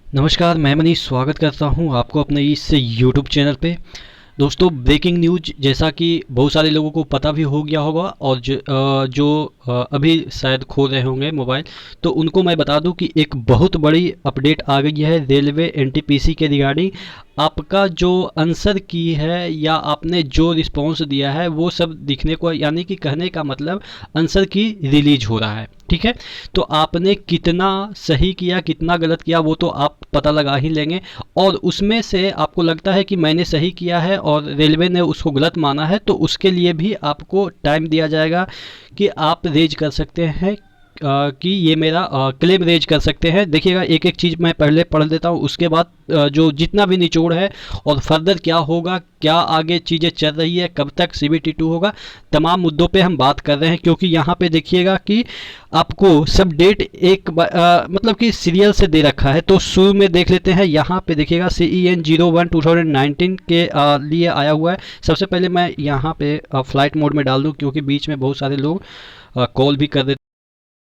नमस्कार, मैं मनीष स्वागत करता हूं आपको अपने इस यूट्यूब चैनल पे। दोस्तों, ब्रेकिंग न्यूज जैसा कि बहुत सारे लोगों को पता भी हो गया होगा और जो अभी शायद खोल रहे होंगे मोबाइल, तो उनको मैं बता दूं कि एक बहुत बड़ी अपडेट आ गई है रेलवे एनटीपीसी के रिगार्डिंग। आपका जो आंसर की है या आपने जो रिस्पॉन्स दिया है वो सब दिखने को, यानी कि कहने का मतलब आंसर की रिलीज हो रहा है। ठीक है, तो आपने कितना सही किया कितना गलत किया वो तो आप पता लगा ही लेंगे, और उसमें से आपको लगता है कि मैंने सही किया है और रेलवे ने उसको गलत माना है, तो उसके लिए भी आपको टाइम दिया जाएगा कि आप रेज कर सकते हैं कि ये मेरा क्लेम रेज कर सकते हैं। देखिएगा, एक एक चीज़ मैं पहले पढ़ देता हूँ, उसके बाद जो जितना भी निचोड़ है और फर्दर क्या होगा, क्या आगे चीज़ें चल रही है, कब तक CBT2 होगा, तमाम मुद्दों पे हम बात कर रहे हैं। क्योंकि यहाँ पे देखिएगा कि आपको सब डेट एक मतलब कि सीरियल से दे रखा है। तो शुरू में देख लेते हैं, यहाँ पे देखिएगा CEN01 2019 के लिए आया हुआ है। सबसे पहले मैं यहाँ पे फ्लाइट मोड में डाल दूँ, क्योंकि बीच में बहुत सारे लोग कॉल भी कर देते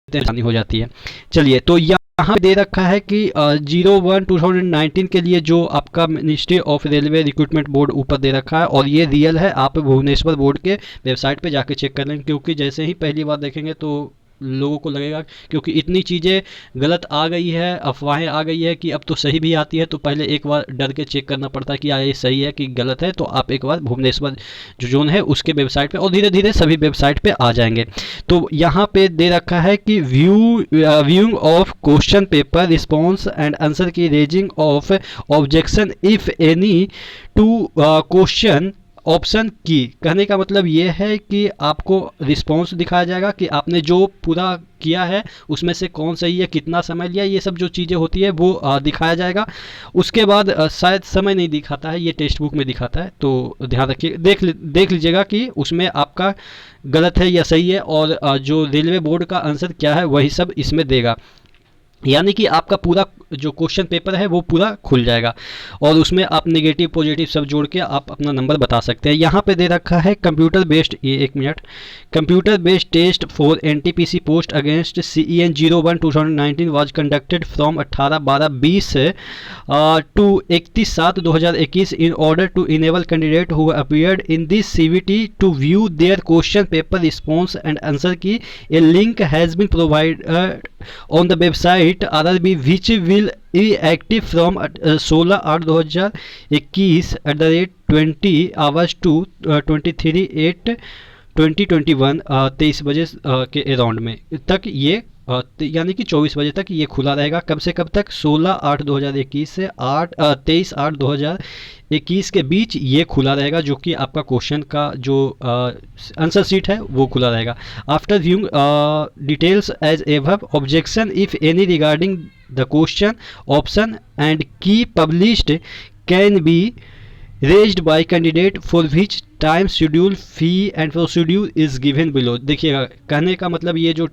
आसानी हो जाती है। चलिए, तो यहाँ पे दे रखा है कि 01 2019 के लिए जो आपका ministry of railway recruitment board ऊपर दे रखा है, और ये रियल है। आप भुवनेश्वर बोर्ड के वेबसाइट पे जाके चेक कर लें, क्योंकि जैसे ही पहली बार देखेंगे तो लोगों को लगेगा, क्योंकि इतनी चीज़ें गलत आ गई है, अफवाहें आ गई है कि अब तो सही भी आती है, तो पहले एक बार डर के चेक करना पड़ता है कि ये सही है कि गलत है। तो आप एक बार भुवनेश्वर जो जोन है उसके वेबसाइट पे, और धीरे धीरे सभी वेबसाइट पे आ जाएंगे। तो यहाँ पे दे रखा है कि viewing of question paper response and answer key raising of objection if any to question option key. कहने का मतलब ये है कि आपको रिस्पॉन्स दिखाया जाएगा कि आपने जो पूरा किया है उसमें से कौन सही है, कितना समय लिया, ये सब जो चीज़ें होती है वो दिखाया जाएगा। उसके बाद शायद समय नहीं दिखाता है, ये टेक्स्ट बुक में दिखाता है, तो ध्यान रखिए, देख लीजिएगा कि उसमें आपका गलत है या सही है, और जो रेलवे बोर्ड का आंसर क्या है वही सब इसमें देगा। यानी कि आपका पूरा जो क्वेश्चन पेपर है वो पूरा खुल जाएगा, और उसमें आप नेगेटिव पॉजिटिव सब जोड़ के आप अपना नंबर बता सकते हैं। यहाँ पे दे रखा है कंप्यूटर बेस्ड, ये एक minute, computer based test for NTPC post against CEN01 2019 was conducted from 18/12/20 to 31/7/2021 in order to enable candidate who appeared in this CVT to view their question paper response and answer key. A link has been provided on the website RRB which will be active from 16/8/2021 @ 20 hours to 23/8/2021 23 बजे के around में तक ये यानी कि 24 बजे तक ये खुला रहेगा। कब से कब तक? 16/8/2021 से 23/8/2021 के बीच ये खुला रहेगा, जो कि आपका क्वेश्चन का जो आंसर सीट है वो खुला रहेगा। After viewing details as above, objection if any regarding the question option and key published can be raised by candidate for which time schedule fee and procedure is given below. देखिएगा, कहने का मतलब ये जो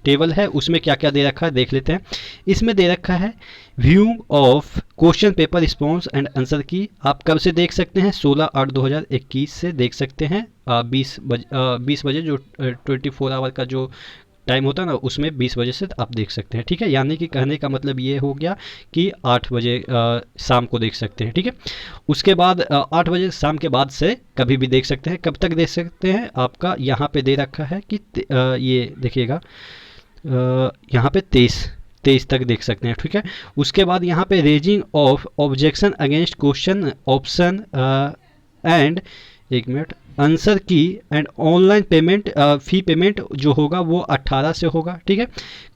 टेबल है उसमें क्या क्या दे रखा है देख लेते हैं। इसमें दे रखा है view of question paper response and answer की। आप कब से देख सकते हैं? 16/8/2021 से देख सकते हैं 20 बजे जो 24 आवर का जो टाइम होता है ना, उसमें 20 बजे से आप देख सकते हैं। ठीक है, यानी कि कहने का मतलब ये हो गया कि 8 बजे शाम को देख सकते हैं। ठीक है, उसके बाद 8 बजे शाम के बाद से कभी भी देख सकते हैं। कब तक देख सकते हैं? आपका यहाँ पे दे रखा है कि ये देखिएगा, यहाँ पे 23 तक देख सकते हैं। ठीक है, उसके बाद यहाँ पे raising of objection against question option and, एक मिनट, आंसर की and online payment fee payment जो होगा वो 18 से होगा। ठीक है,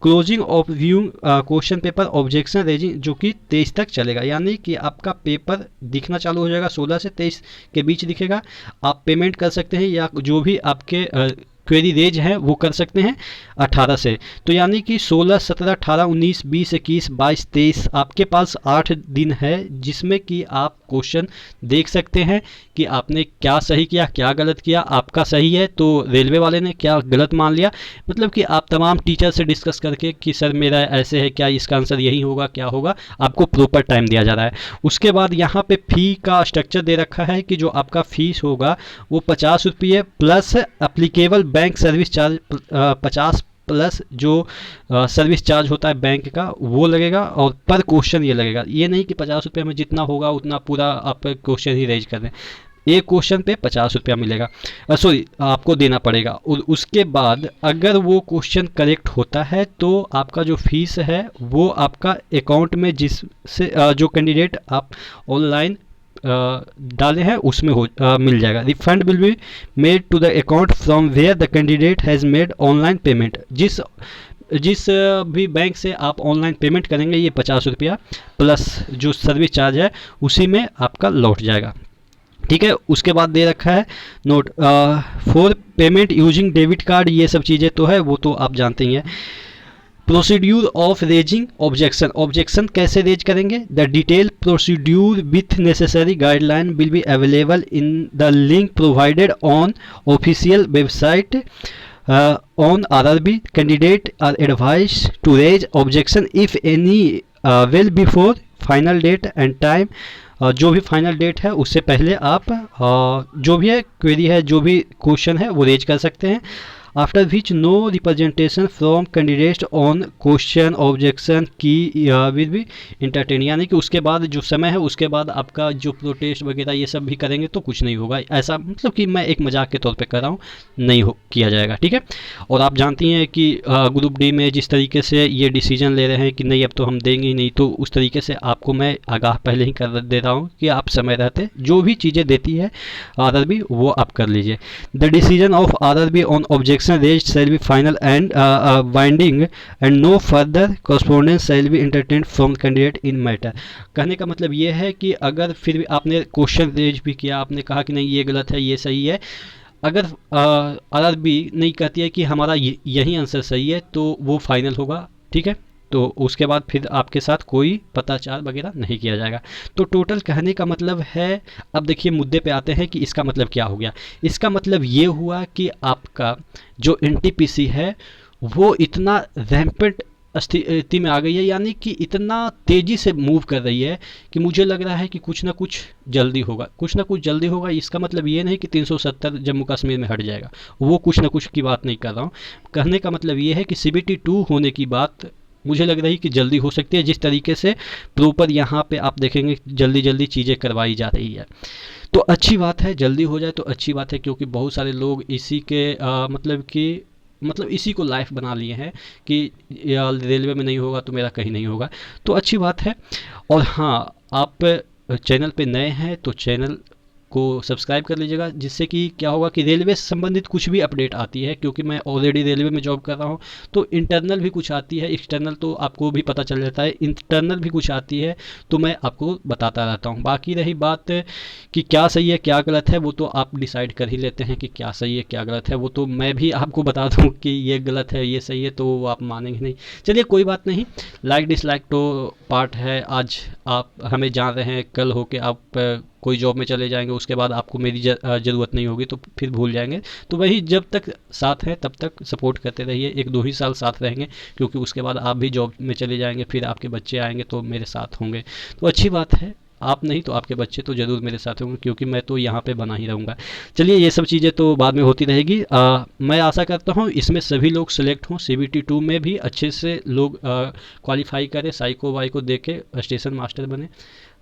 closing of view question paper objection raising जो कि 23 तक चलेगा, यानी कि आपका पेपर दिखना चालू हो जाएगा 16 से 23 के बीच दिखेगा। आप पेमेंट कर सकते हैं या जो भी आपके क्वेरी रेज है वो कर सकते हैं 18 से। तो यानी कि 16, 17, 18, 19, 20, 21, 22, 23 आपके पास 8 दिन है जिसमें कि आप क्वेश्चन देख सकते हैं कि आपने क्या सही किया क्या गलत किया। आपका सही है तो रेलवे वाले ने क्या गलत मान लिया, मतलब कि आप तमाम टीचर से डिस्कस करके कि सर मेरा ऐसे है, क्या इसका आंसर यही होगा, क्या होगा, आपको प्रॉपर टाइम दिया जा रहा है। उसके बाद यहाँ पे फ़ी का स्ट्रक्चर दे रखा है कि जो आपका फीस होगा वो 50 रुपये plus applicable bank service charge 50 plus जो सर्विस चार्ज होता है बैंक का वो लगेगा, और पर क्वेश्चन ये लगेगा। ये नहीं कि 50 रुपये में जितना होगा उतना पूरा आप क्वेश्चन ही रेज कर दें, एक क्वेश्चन पे 50 रुपया मिलेगा, सॉरी आपको देना पड़ेगा। और उसके बाद अगर वो क्वेश्चन करेक्ट होता है तो आपका जो फीस है वो आपका अकाउंट में जिससे जो कैंडिडेट आप ऑनलाइन डाले हैं उसमें मिल जाएगा। Refund will be made to the account from where the candidate has made online payment. जिस भी बैंक से आप ऑनलाइन पेमेंट करेंगे ये 50 रुपया प्लस जो सर्विस चार्ज है उसी में आपका लौट जाएगा। ठीक है, उसके बाद दे रखा है note for payment using debit card, ये सब चीज़ें तो है वो तो आप जानते ही हैं। Procedure of raising objection, objection कैसे रेज करेंगे, the detail procedure with necessary guideline will be available in the link provided on official website on RRB. Candidate are advised to raise objection if any well before final date and time. जो भी final date है उससे पहले आप जो भी है query है जो भी क्वेश्चन है वो रेज कर सकते हैं। After which no representation from candidate on question objection key will be entertain, यानी कि उसके बाद जो समय है उसके बाद आपका जो प्रोटेस्ट वगैरह ये सब भी करेंगे तो कुछ नहीं होगा। ऐसा मतलब कि मैं एक मजाक के तौर पे कर रहा हूँ, नहीं हो किया जाएगा। ठीक है, और आप जानती हैं कि ग्रुप डी में जिस तरीके से ये डिसीजन ले रहे हैं कि नहीं अब तो हम देंगे ही नहीं, तो उस तरीके से आपको मैं आगाह पहले ही कर दे रहा हूँ कि आप समय रहते जो भी चीज़ें देती है RRB वो आप कर लीजिए। The decision of RRB on objection raised shall be final and binding and no further correspondence shall be entertained from candidate in matter। कहने का मतलब ये है कि अगर फिर भी आपने क्वेश्चन रेज भी किया, आपने कहा कि नहीं ये गलत है ये सही है, अगर RRB नहीं कहती है कि हमारा यही आंसर सही है तो वो फाइनल होगा। ठीक है, तो उसके बाद फिर आपके साथ कोई पताचार वगैरह नहीं किया जाएगा। तो टोटल कहने का मतलब है, अब देखिए मुद्दे पे आते हैं कि इसका मतलब क्या हो गया। इसका मतलब ये हुआ कि आपका जो NTPC है वो इतना रैम्पेंट स्थिति में आ गई है, यानी कि इतना तेज़ी से मूव कर रही है कि मुझे लग रहा है कि कुछ ना कुछ जल्दी होगा, कुछ ना कुछ जल्दी होगा। इसका मतलब ये नहीं कि 370 जम्मू कश्मीर में हट जाएगा, वो कुछ ना कुछ की बात नहीं कर रहा हूँ। कहने का मतलब ये है कि CBT 2 होने की बात मुझे लग रही कि जल्दी हो सकती है, जिस तरीके से प्रॉपर यहाँ पे आप देखेंगे जल्दी जल्दी चीज़ें करवाई जा रही है। तो अच्छी बात है, जल्दी हो जाए तो अच्छी बात है, क्योंकि बहुत सारे लोग इसी के मतलब इसी को लाइफ बना लिए हैं कि रेलवे में नहीं होगा तो मेरा कहीं नहीं होगा, तो अच्छी बात है। और हाँ, आप चैनल पे नए हैं तो चैनल को सब्सक्राइब कर लीजिएगा, जिससे कि क्या होगा कि रेलवे से संबंधित कुछ भी अपडेट आती है, क्योंकि मैं ऑलरेडी रेलवे में जॉब कर रहा हूँ, तो इंटरनल भी कुछ आती है, एक्सटर्नल तो आपको भी पता चल जाता है, इंटरनल भी कुछ आती है तो मैं आपको बताता रहता हूँ। बाकी रही बात कि क्या सही है क्या गलत है वो तो आप डिसाइड कर ही लेते हैं कि क्या सही है क्या गलत है, वो तो मैं भी आपको बता दूँ कि ये गलत है ये सही है तो आप मानेंगे नहीं। चलिए कोई बात नहीं, लाइक डिसलाइक तो पार्ट है। आज आप हमें जान रहे हैं, कल होके आप कोई जॉब में चले जाएंगे, उसके बाद आपको मेरी ज़रूरत नहीं होगी तो फिर भूल जाएंगे। तो वही जब तक साथ हैं तब तक सपोर्ट करते रहिए, 1-2 ही साल साथ रहेंगे, क्योंकि उसके बाद आप भी जॉब में चले जाएंगे, फिर आपके बच्चे आएंगे तो मेरे साथ होंगे। तो अच्छी बात है, आप नहीं तो आपके बच्चे तो ज़रूर मेरे साथ होंगे, क्योंकि मैं तो यहाँ पे बना ही रहूँगा। चलिए ये सब चीज़ें तो बाद में होती रहेगी। मैं आशा करता हूँ इसमें सभी लोग सेलेक्ट हों, CBT 2 में भी अच्छे से लोग क्वालिफाई करें, साइको वाइको दे के स्टेशन मास्टर बने,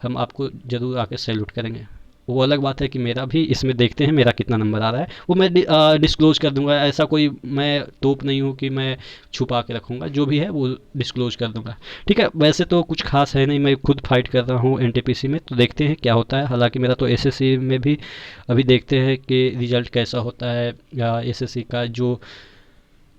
हम आपको ज़रूर आके सैल्यूट करेंगे। वो अलग बात है कि मेरा भी इसमें देखते हैं मेरा कितना नंबर आ रहा है, वो मैं डिस्क्लोज़ कर दूंगा। ऐसा कोई मैं तोप नहीं हूँ कि मैं छुपा के रखूँगा, जो भी है वो डिस्क्लोज़ कर दूंगा। ठीक है, वैसे तो कुछ खास है नहीं, मैं खुद फाइट कर रहा हूँ NTPC में, तो देखते हैं क्या होता है। हालांकि मेरा तो SSC में भी अभी देखते हैं कि रिज़ल्ट कैसा होता है। SSC का जो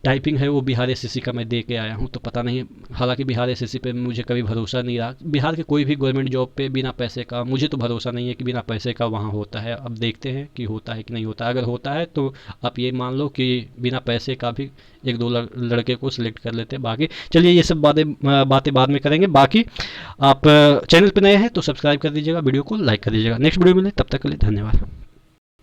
टाइपिंग है वो बिहार SSC का मैं दे के आया हूँ, तो पता नहीं। हालांकि बिहार SSC पे मुझे कभी भरोसा नहीं रहा, बिहार के कोई भी गवर्नमेंट जॉब पे बिना पैसे का मुझे तो भरोसा नहीं है कि बिना पैसे का वहाँ होता है। अब देखते हैं कि होता है कि नहीं होता। अगर होता है तो आप ये मान लो कि बिना पैसे का भी 1-2 लड़के को सिलेक्ट कर लेते हैं। बाकी चलिए ये सब बातें बाद में करेंगे। बाकी आप चैनल पर नए हैं तो सब्सक्राइब कर दीजिएगा, वीडियो को लाइक कर दीजिएगा। नेक्स्ट वीडियो मिले, तब तक के लिए धन्यवाद।